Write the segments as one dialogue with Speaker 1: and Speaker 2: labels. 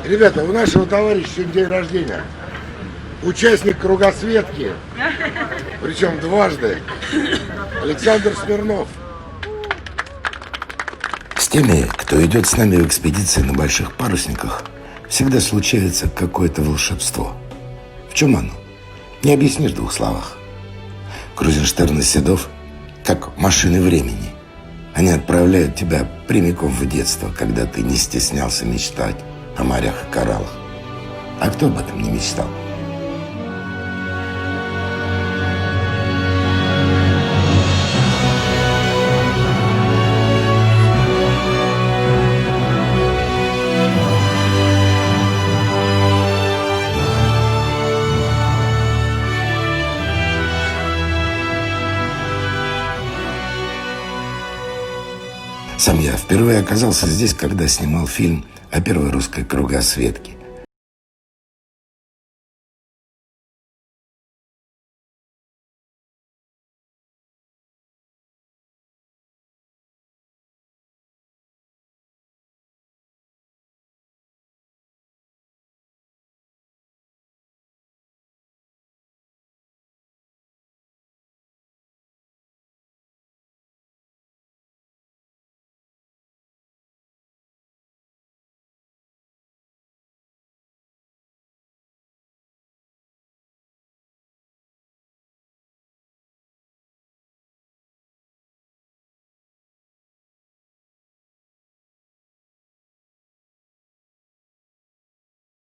Speaker 1: Ребята, у нашего товарища сегодня день рождения. Участник кругосветки, причем дважды, Александр Смирнов.
Speaker 2: С теми, кто идет с нами в экспедиции на больших парусниках, всегда случается какое-то волшебство. В чем оно? Не объяснишь в двух словах. Крузенштерн и Седов как машины времени. Они отправляют тебя прямиком в детство, когда ты не стеснялся мечтать о морях и кораллах. А кто об этом не мечтал? Сам я впервые оказался здесь, когда снимал фильм о первой русской кругосветке.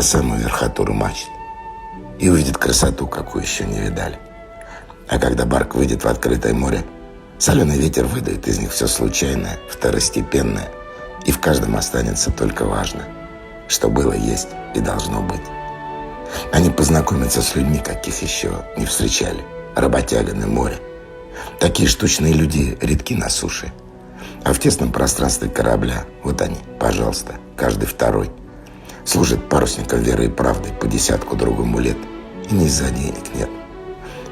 Speaker 2: Самую верхотуру мачт и увидят красоту, какую еще не видали. А когда барк выйдет в открытое море, соленый ветер выдает из них все случайное, второстепенное, и в каждом останется только важно, что было, есть и должно быть. Они познакомятся с людьми, каких еще не встречали, работяга на море. Такие штучные люди редки на суше, а в тесном пространстве корабля, вот они, пожалуйста, каждый второй, служит парусникам верой и правдой по десятку другому лет, и ни за денег нет.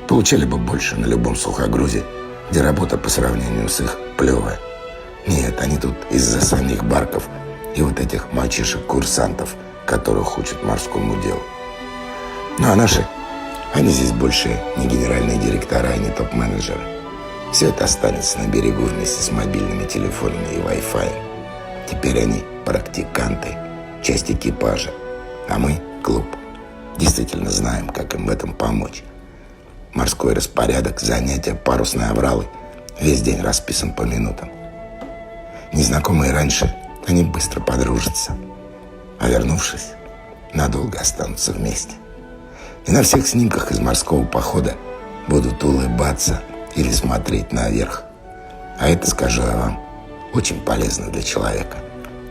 Speaker 2: Получали бы больше на любом сухогрузе, где работа по сравнению с их плевая. Нет, они тут из-за самих барков и вот этих мальчишек-курсантов, которых учат морскому делу. Ну а наши, они здесь больше не генеральные директора и не топ-менеджеры. Все это останется на берегу вместе с мобильными телефонами и Wi-Fi. Теперь они практиканты, часть экипажа, а мы — клуб. Действительно знаем, как им в этом помочь. Морской распорядок, занятия, парусные авралы — весь день расписан по минутам. Незнакомые раньше, они быстро подружатся, а вернувшись, надолго останутся вместе. И на всех снимках из морского похода будут улыбаться или смотреть наверх. А это, скажу я вам, очень полезно для человека.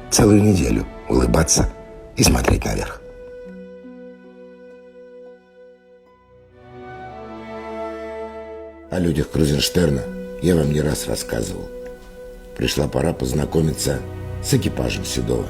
Speaker 2: Целую неделю улыбаться и смотреть наверх. О людях Крузенштерна я вам не раз рассказывал. Пришла пора познакомиться с экипажем Седова.